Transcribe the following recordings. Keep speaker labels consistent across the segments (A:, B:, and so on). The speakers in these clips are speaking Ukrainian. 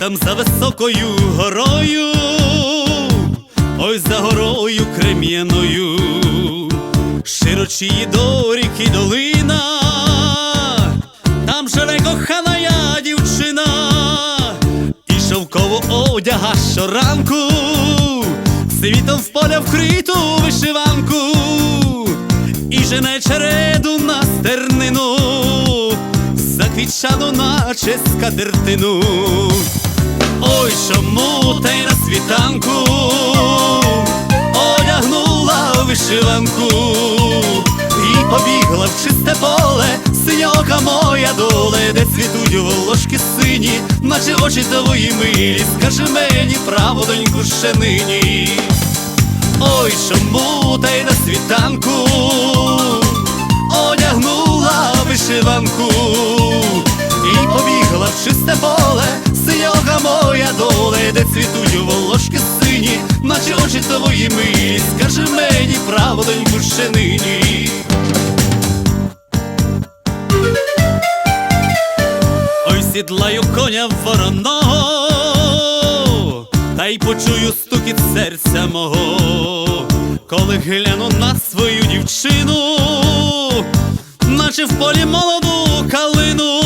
A: там за високою горою, ой за горою крем'яною, широчіє до ріки долина, там живе кохана я дівчина, і шовково одяга щоранку, світом в поля вкриту вишиванку, і жене череду на стернину, заквітчану наче скатертину. Ой, чому та й на світанку одягнула вишиванку і побігла в чисте поле, синьока моя доле, де цвітуть волошки сині, наче очі твої милі, скажи мені правдоньку ще нині. Ой, чому та й на світанку одягнула вишиванку і побігла в чисте поле, синьока моя доле, де цвітуть волошки сині, наче очі твої милі, скажи мені правдоньку ще нині. Ой, сідлаю коня вороного, та й почую стукіт серця мого, коли гляну на свою дівчину, наче в полі молоду калину,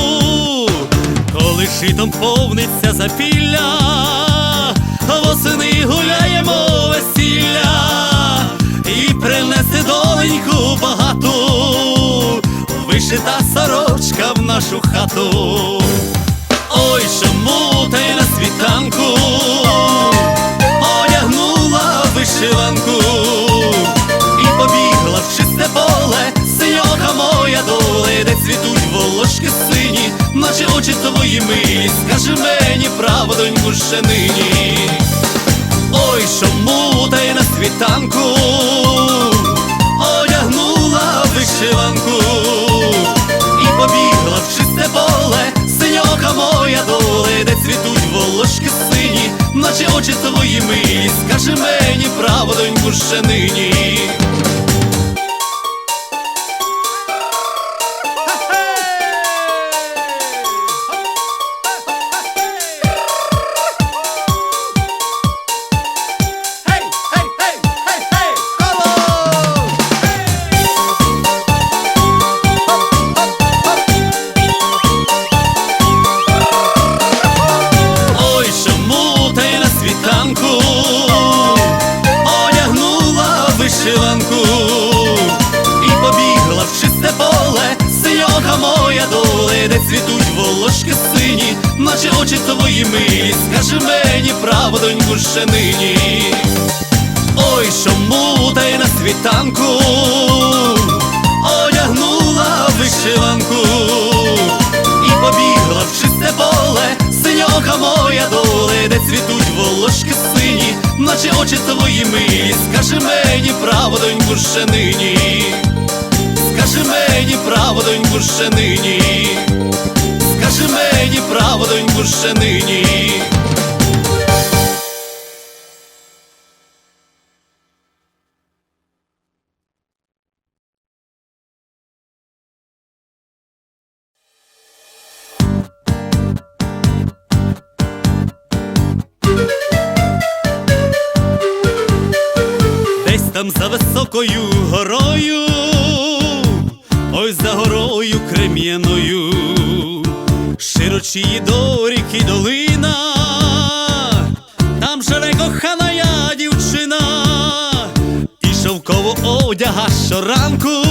A: коли житом повниться запілля, восени гуляємо весілля, і принесе доленьку багату, вишита сорочка в нашу хату. Ой, чому та й на світанку одягнула вишиванку і побігла в чисте поле, синьока моя доле, де цвітуть волошки сині, наче очі твої милі, скажи мені правдоньку ще нині. Ой, чому та й на світанку одягнула вишиванку і побігла в чисте поле, синьока моя доле, де цвітуть волошки сині, наче очі твої милі, скажи мені правдоньку ще нині. Одягнула вишиванку і побігла в чисте поле, синьока моя доле, де цвітуть волошки сині, наче очі твої милі, скажи мені правдоньку ще нині. Ой, чому та й на світанку одягнула вишиванку і побігла в чисте поле, синьока моя доле, де цвітуть волошки сині, наче очі твої милі, скажи мені правдоньку ще нині. Скажи мені правдоньку ще нині. Скажи мені правдоньку ще нині. Там за високою горою, ой за горою крем'яною, широчіє до ріки долина, там живе кохана я дівчина, і шовково одяга щоранку,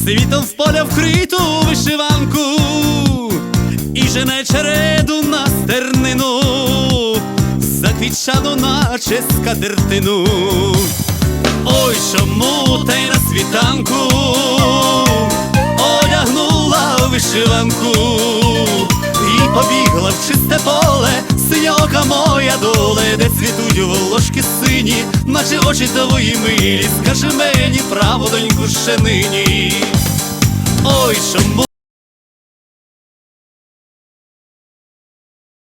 A: світом в поля вкриту вишиванку, і жене череду на стернину, заквітчану наче скатертину. Ой, чому та й на світанку одягнула вишиванку і побігла в чисте поле, синьока моя доле, де цвітуть волошки сині, наче очі твої милі, скажи мені правдоньку ще нині. Ой, чому